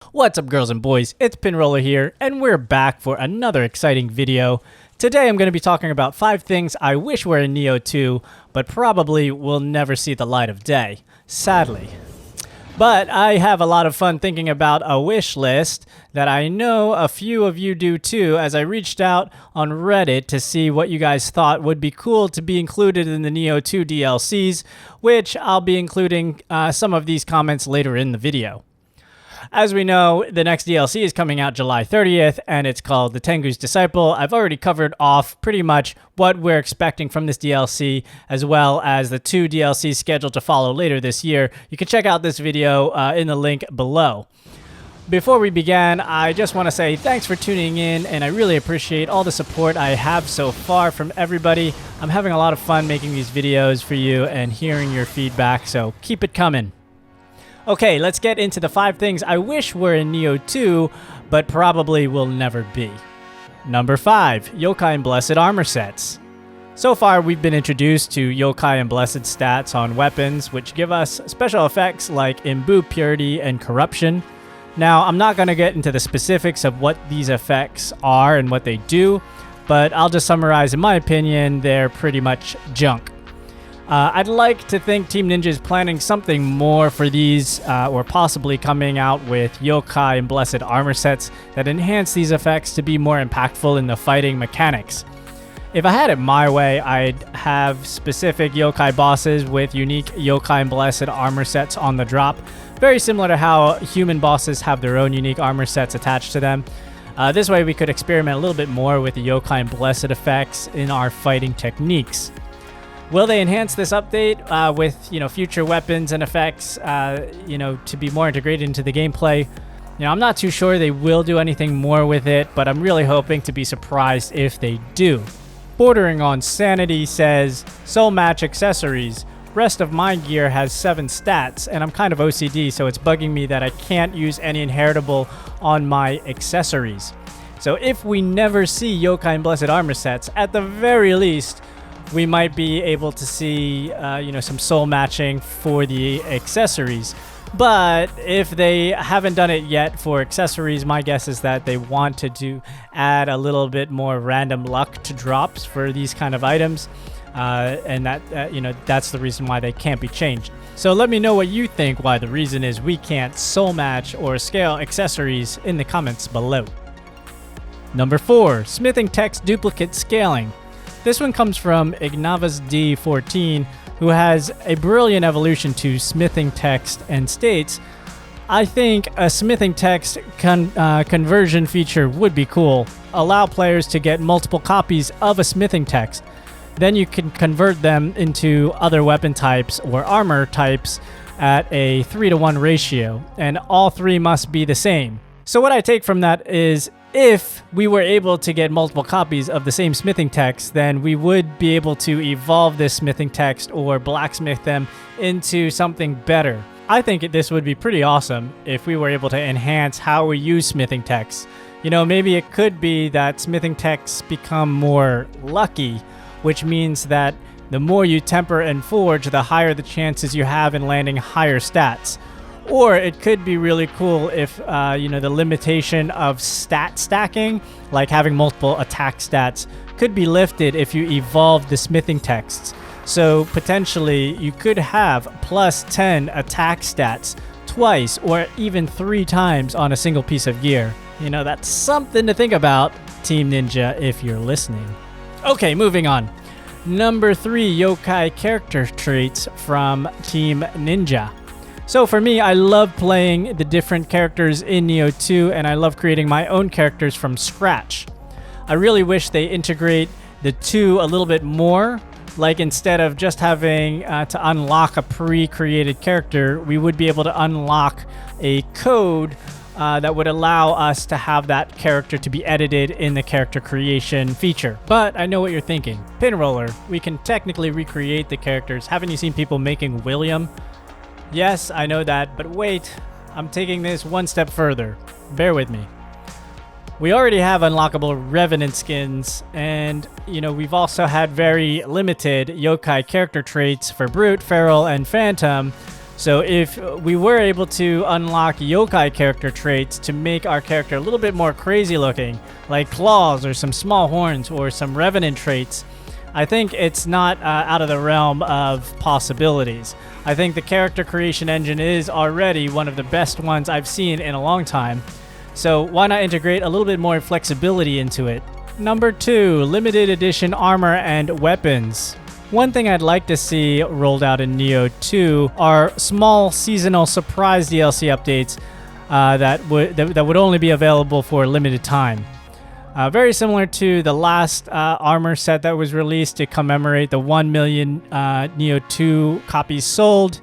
What's up, girls and boys? It's Pinroller here, and we're back for another exciting video. Today I'm going to be talking about 5 things I wish were in Nioh 2, but probably will never see the light of day, sadly. But I have a lot of fun thinking about a wish list that I know a few of you do too, as I reached out on Reddit to see what you guys thought would be cool to be included in the Nioh 2 DLCs, which I'll be including some of these comments later in the video. As we know, the next DLC is coming out July 30th, and it's called The Tengu's Disciple. I've already covered off pretty much what we're expecting from this DLC, as well as the 2 DLCs scheduled to follow later this year. You can check out this video in the link below. Before we begin, I just want to say thanks for tuning in, and I really appreciate all the support I have so far from everybody. I'm having a lot of fun making these videos for you and hearing your feedback, so keep it coming. Okay, let's get into the 5 things I wish were in Nioh 2, but probably will never be. Number 5, Yokai and Blessed armor sets. So far, we've been introduced to Yokai and Blessed stats on weapons, which give us special effects like Imbue Purity and Corruption. Now, I'm not going to get into the specifics of what these effects are and what they do, but I'll just summarize, in my opinion, they're pretty much junk. I'd like to think Team Ninja is planning something more for these, or possibly coming out with Yokai and Blessed armor sets that enhance these effects to be more impactful in the fighting mechanics. If I had it my way, I'd have specific Yokai bosses with unique Yokai and Blessed armor sets on the drop, very similar to how human bosses have their own unique armor sets attached to them. This way we could experiment a little bit more with the Yokai and Blessed effects in our fighting techniques. Will they enhance this update with, future weapons and effects, to be more integrated into the gameplay? I'm not too sure they will do anything more with it, but I'm really hoping to be surprised if they do. Bordering on Sanity says, Soul Match accessories. Rest of my gear has 7 stats, and I'm kind of OCD, so it's bugging me that I can't use any inheritable on my accessories. So if we never see Yokai and Blessed armor sets, at the very least, we might be able to see, some soul matching for the accessories. But if they haven't done it yet for accessories, my guess is that they want to add a little bit more random luck to drops for these kind of items. And that's the reason why they can't be changed. So let me know what you think why the reason is we can't soul match or scale accessories in the comments below. Number 4, smithing text duplicate scaling. This one comes from Ignavas D14, who has a brilliant evolution to smithing text and states, I think a smithing text conversion feature would be cool. Allow players to get multiple copies of a smithing text. Then you can convert them into other weapon types or armor types at a 3-to-1 ratio, and all 3 must be the same. So what I take from that is, if we were able to get multiple copies of the same smithing text, then we would be able to evolve this smithing text or blacksmith them into something better. I think this would be pretty awesome if we were able to enhance how we use smithing texts. Maybe it could be that smithing texts become more lucky, which means that the more you temper and forge, the higher the chances you have in landing higher stats. Or it could be really cool if, the limitation of stat stacking, like having multiple attack stats, could be lifted if you evolve the smithing texts. So potentially you could have plus 10 attack stats twice or even 3 times on a single piece of gear. That's something to think about, Team Ninja, if you're listening. Okay, moving on. Number 3, Yokai character traits from Team Ninja. So for me, I love playing the different characters in Nioh 2, and I love creating my own characters from scratch. I really wish they integrate the 2 a little bit more, like instead of just having to unlock a pre-created character, we would be able to unlock a code that would allow us to have that character to be edited in the character creation feature. But I know what you're thinking. Pinroller, we can technically recreate the characters. Haven't you seen people making William? Yes, I know that, but wait, I'm taking this one step further. Bear with me. We already have unlockable Revenant skins, and, we've also had very limited Yokai character traits for Brute, Feral, and Phantom, So if we were able to unlock yokai character traits to make our character a little bit more crazy looking, like claws or some small horns or some revenant traits, I think it's not out of the realm of possibilities. I think the character creation engine is already one of the best ones I've seen in a long time. So why not integrate a little bit more flexibility into it? Number 2, limited edition armor and weapons. One thing I'd like to see rolled out in Nioh 2 are small seasonal surprise DLC updates that would only be available for a limited time. Very similar to the last armor set that was released to commemorate the 1 million Nioh 2 copies sold.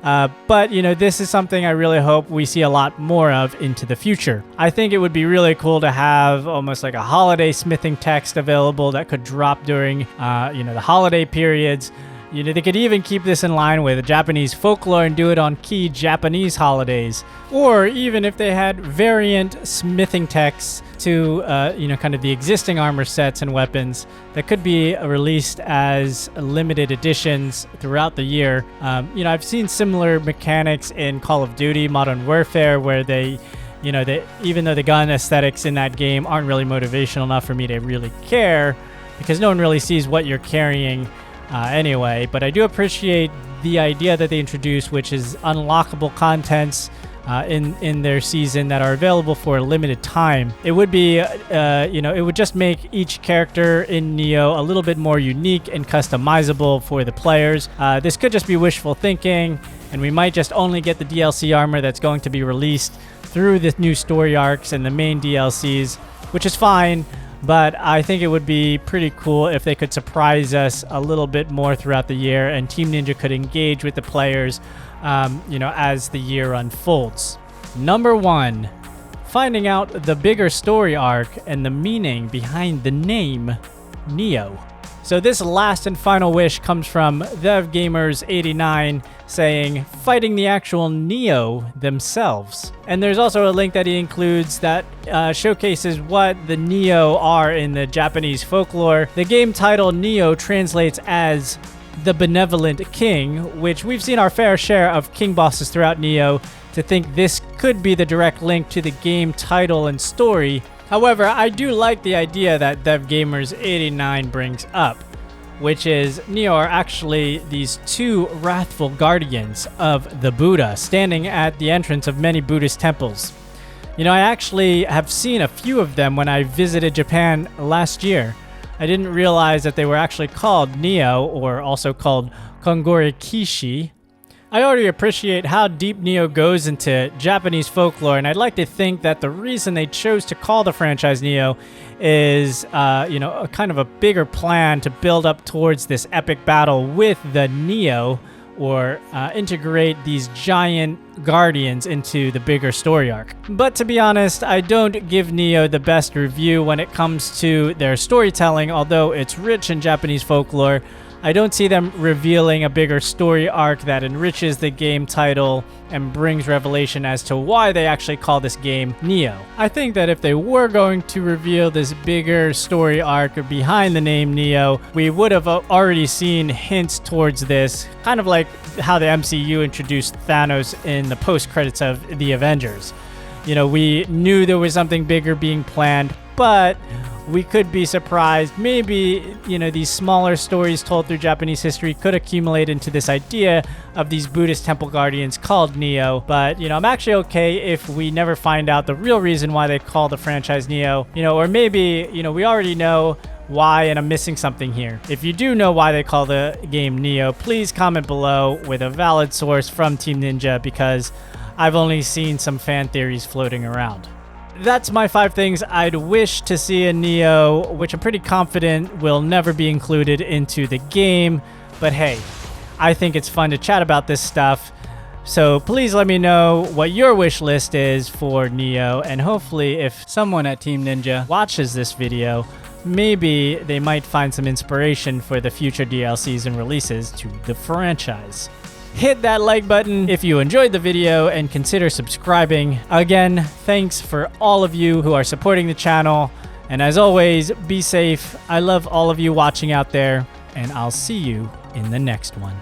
But, you know, this is something I really hope we see a lot more of into the future. I think it would be really cool to have almost like a holiday smithing text available that could drop during, the holiday periods. You know, they could even keep this in line with Japanese folklore and do it on key Japanese holidays. Or even if they had variant smithing texts to, kind of the existing armor sets and weapons that could be released as limited editions throughout the year. I've seen similar mechanics in Call of Duty Modern Warfare where even though the gun aesthetics in that game aren't really motivational enough for me to really care because no one really sees what you're carrying anyway, but I do appreciate the idea that they introduced, which is unlockable contents in their season that are available for a limited time. It would be, it would just make each character in Nioh a little bit more unique and customizable for the players. This could just be wishful thinking, and we might just only get the DLC armor that's going to be released through the new story arcs and the main DLCs, which is fine. But I think it would be pretty cool if they could surprise us a little bit more throughout the year and Team Ninja could engage with the players, as the year unfolds. Number 1, finding out the bigger story arc and the meaning behind the name Nioh. So this last and final wish comes from TheGamers89 saying, fighting the actual Nioh themselves. And there's also a link that he includes that showcases what the Nioh are in the Japanese folklore. The game title Nioh translates as the Benevolent King, which we've seen our fair share of king bosses throughout Nioh. To think this could be the direct link to the game title and story. However, I do like the idea that TheGamers89 brings up, which is Nioh are actually these 2 wrathful guardians of the Buddha standing at the entrance of many Buddhist temples. I actually have seen a few of them when I visited Japan last year. I didn't realize that they were actually called Nioh, or also called Kongori Kishi. I already appreciate how deep Nioh goes into Japanese folklore, and I'd like to think that the reason they chose to call the franchise Nioh is, a kind of a bigger plan to build up towards this epic battle with the Nioh, or integrate these giant guardians into the bigger story arc. But to be honest, I don't give Nioh the best review when it comes to their storytelling, although it's rich in Japanese folklore. I don't see them revealing a bigger story arc that enriches the game title and brings revelation as to why they actually call this game Nioh. I think that if they were going to reveal this bigger story arc behind the name Nioh, we would have already seen hints towards this, kind of like how the MCU introduced Thanos in the post-credits of The Avengers. We knew there was something bigger being planned, but we could be surprised. Maybe, these smaller stories told through Japanese history could accumulate into this idea of these Buddhist temple guardians called Nioh. But, I'm actually okay if we never find out the real reason why they call the franchise Nioh. Or maybe, we already know why and I'm missing something here. If you do know why they call the game Nioh, please comment below with a valid source from Team Ninja, because I've only seen some fan theories floating around. That's my 5 things I'd wish to see in Nioh, which I'm pretty confident will never be included into the game. But hey, I think it's fun to chat about this stuff. So please let me know what your wish list is for Nioh, and hopefully if someone at Team Ninja watches this video, maybe they might find some inspiration for the future DLCs and releases to the franchise. Hit that like button if you enjoyed the video and consider subscribing. Again, thanks for all of you who are supporting the channel. And as always, be safe. I love all of you watching out there, and I'll see you in the next one.